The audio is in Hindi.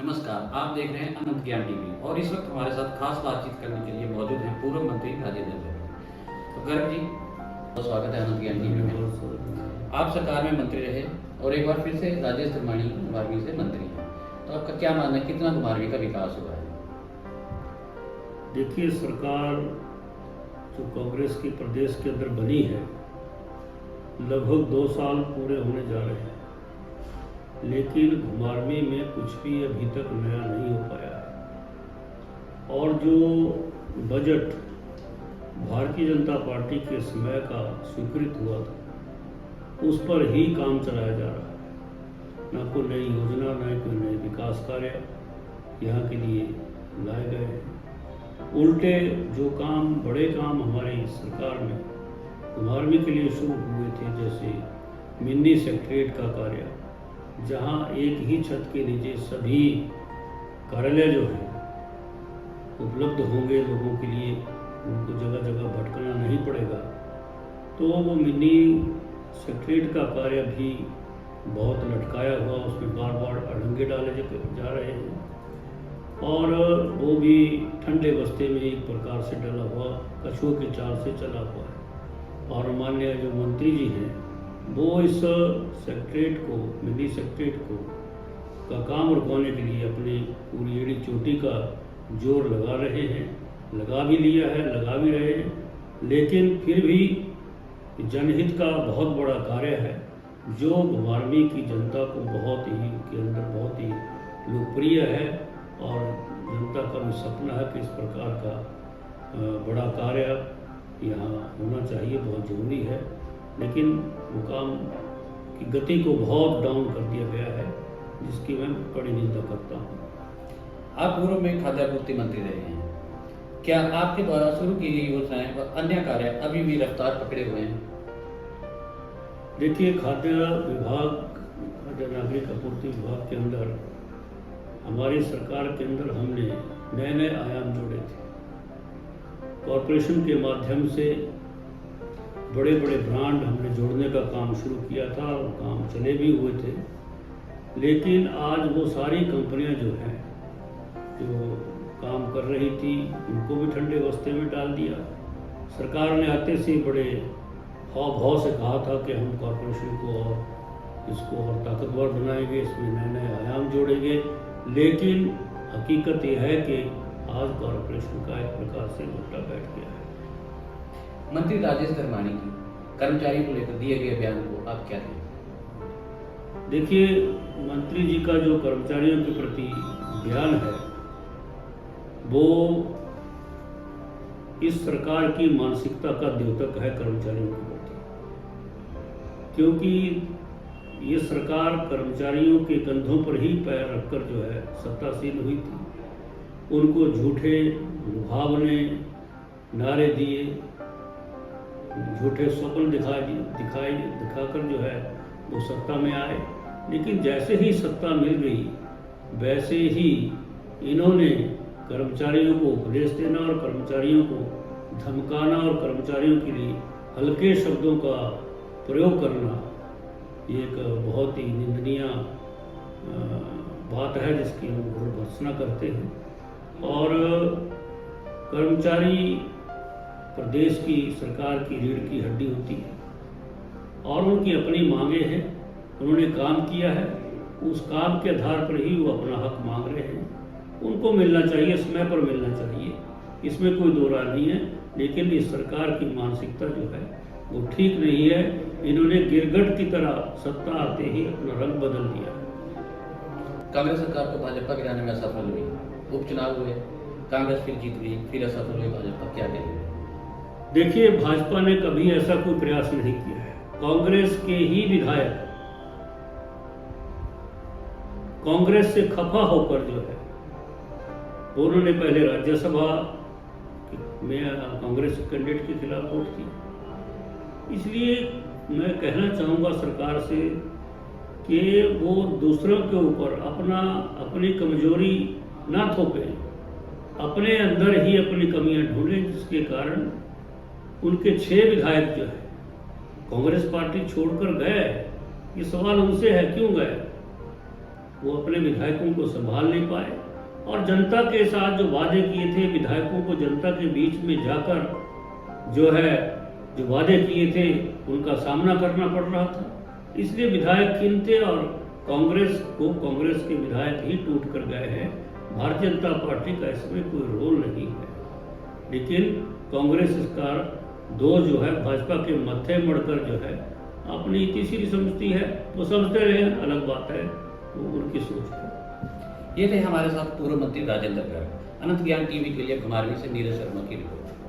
नमस्कार, आप देख रहे हैं अनंत ज्ञान टीवी और इस वक्त हमारे साथ खास बातचीत करने के लिए मौजूद हैं पूर्व मंत्री राजेंद्र गर्ग। तो गर्ग जी, बहुत स्वागत है अनंत ज्ञान टीवी में। आप सरकार में मंत्री रहे और एक बार फिर से राजेश धर्माणी घुमारवीं से मंत्री हैं, तो आपका क्या मानना है, कितना घुमारवीं का विकास हुआ है? देखिए, सरकार जो कांग्रेस की प्रदेश के अंदर बनी है, लगभग 2 साल पूरे होने जा रहे हैं, लेकिन घुमारवीं में कुछ भी अभी तक नया नहीं हो पाया है। और जो बजट भारतीय जनता पार्टी के समय का स्वीकृत हुआ था, उस पर ही काम चलाया जा रहा है। न कोई नई योजना, न कोई नए विकास कार्य यहाँ के लिए लाए गए हैं। उल्टे जो काम, बड़े काम हमारी सरकार में घुमारवीं के लिए शुरू हुए थे, जैसे मिनी सेक्रेटरीट का कार्य, जहाँ एक ही छत के नीचे सभी कार्यालय जो है उपलब्ध होंगे लोगों के लिए, उनको जगह जगह भटकना नहीं पड़ेगा, तो वो मिनी सेक्रेटरीट का कार्य भी बहुत लटकाया हुआ, उसमें बार बार अड़ंगे डाले जा रहे हैं और वो भी ठंडे बस्ते में एक प्रकार से डला हुआ, कछुओं के चाल से चला हुआ है। और माननीय जो मंत्री जी हैं, वो इस सेक्रेटरीट को, मिनी सेक्रेटरीट को का काम रुकवाने के लिए अपनी पूरी एड़ी चोटी का जोर लगा रहे हैं, लगा भी लिया है, लगा भी रहे हैं। लेकिन फिर भी जनहित का बहुत बड़ा कार्य है, जो घुमारवीं की जनता को बहुत ही, के अंदर बहुत ही लोकप्रिय है और जनता का भी सपना है कि इस प्रकार का बड़ा कार्य यहाँ होना चाहिए, बहुत ज़रूरी है। लेकिन वो काम की गति को बहुत डाउन कर दिया गया है, जिसकी मैं कड़ी निंदा करता हूँ। आप पूर्व में खाद्यापूर्ति मंत्री रहे हैं, क्या आपके द्वारा शुरू की गई योजनाएं व अन्य कार्य अभी भी रफ्तार पकड़े हुए हैं? देखिए, खाद्य विभाग, खाद्य नागरिक आपूर्ति विभाग के अंदर, हमारी सरकार के अंदर हमने नए नए आयाम जोड़े थे। कॉरपोरेशन के माध्यम से बड़े बड़े ब्रांड हमने जोड़ने का काम शुरू किया था और काम चले भी हुए थे। लेकिन आज वो सारी कंपनियां जो हैं, जो काम कर रही थी, उनको भी ठंडे बस्ते में डाल दिया। सरकार ने आते से बड़े हाव भाव से कहा था कि हम कॉरपोरेशन को और इसको और ताकतवर बनाएंगे, इसमें नए नए आयाम जोड़ेंगे। लेकिन हकीकत यह है कि आज कॉरपोरेशन का एक प्रकार से घुटना बैठ गया है। मंत्री राजेश धर्माणी की कर्मचारियों को लेकर दिए गए बयान को आप क्या कहें? देखिए, मंत्री जी का जो कर्मचारियों के प्रति बयान है, वो इस सरकार की मानसिकता का द्योतक है कर्मचारियों के प्रति। क्योंकि ये सरकार कर्मचारियों के कंधों पर ही पैर रखकर जो है सत्तासीन हुई थी। उनको झूठे लुभावने नारे दिए, झूठे स्वप्न दिखाकर जो है वो सत्ता में आए। लेकिन जैसे ही सत्ता मिल गई, वैसे ही इन्होंने कर्मचारियों को उपदेश देना और कर्मचारियों को धमकाना और कर्मचारियों के लिए हल्के शब्दों का प्रयोग करना, ये एक बहुत ही निंदनीय बात है, जिसकी हम भर्त्सना करते हैं। और कर्मचारी प्रदेश की सरकार की रीढ़ की हड्डी होती है और उनकी अपनी मांगे हैं, उन्होंने काम किया है, उस काम के आधार पर ही वो अपना हक मांग रहे हैं। उनको मिलना चाहिए, समय पर मिलना चाहिए, इसमें कोई दो राय नहीं है। लेकिन इस सरकार की मानसिकता जो है वो ठीक नहीं है। इन्होंने गिरगट की तरह सत्ता आते ही अपना रंग बदल दिया। कांग्रेस सरकार को भाजपा गिराने में असफल हुई, उपचुनाव हुए, कांग्रेस फिर जीत गई, फिर असफल हुई भाजपा, क्या कहेंगे? देखिए, भाजपा ने कभी ऐसा कोई प्रयास नहीं किया है। कांग्रेस के ही विधायक कांग्रेस से खफा होकर जो है, उन्होंने पहले राज्यसभा में कांग्रेस कैंडिडेट के खिलाफ वोट किया। इसलिए मैं कहना चाहूँगा सरकार से कि वो दूसरों के ऊपर अपनी कमजोरी ना थोपे, अपने अंदर ही अपनी कमियां ढूंढें, जिसके कारण उनके 6 विधायक जो है कांग्रेस पार्टी छोड़कर गए। ये सवाल उनसे है, क्यों गए? वो अपने विधायकों को संभाल नहीं पाए और जनता के साथ जो वादे किए थे, विधायकों को जनता के बीच में जाकर जो वादे किए थे उनका सामना करना पड़ रहा था। इसलिए विधायक गिनते और कांग्रेस के विधायक ही टूट कर गए हैं। भारतीय जनता पार्टी का इसमें कोई रोल नहीं है, लेकिन कांग्रेस इसका दोष भाजपा के मत्थे मढ़कर अपनी तीसरी समझती है। वो समझते रहे, अलग बात है, वो उनकी सोच है। ये थे हमारे साथ पूर्व मंत्री राजेंद्र गर्ग। अनंत ज्ञान टीवी के लिए घुमारवीं से नीरज शर्मा की रिपोर्ट।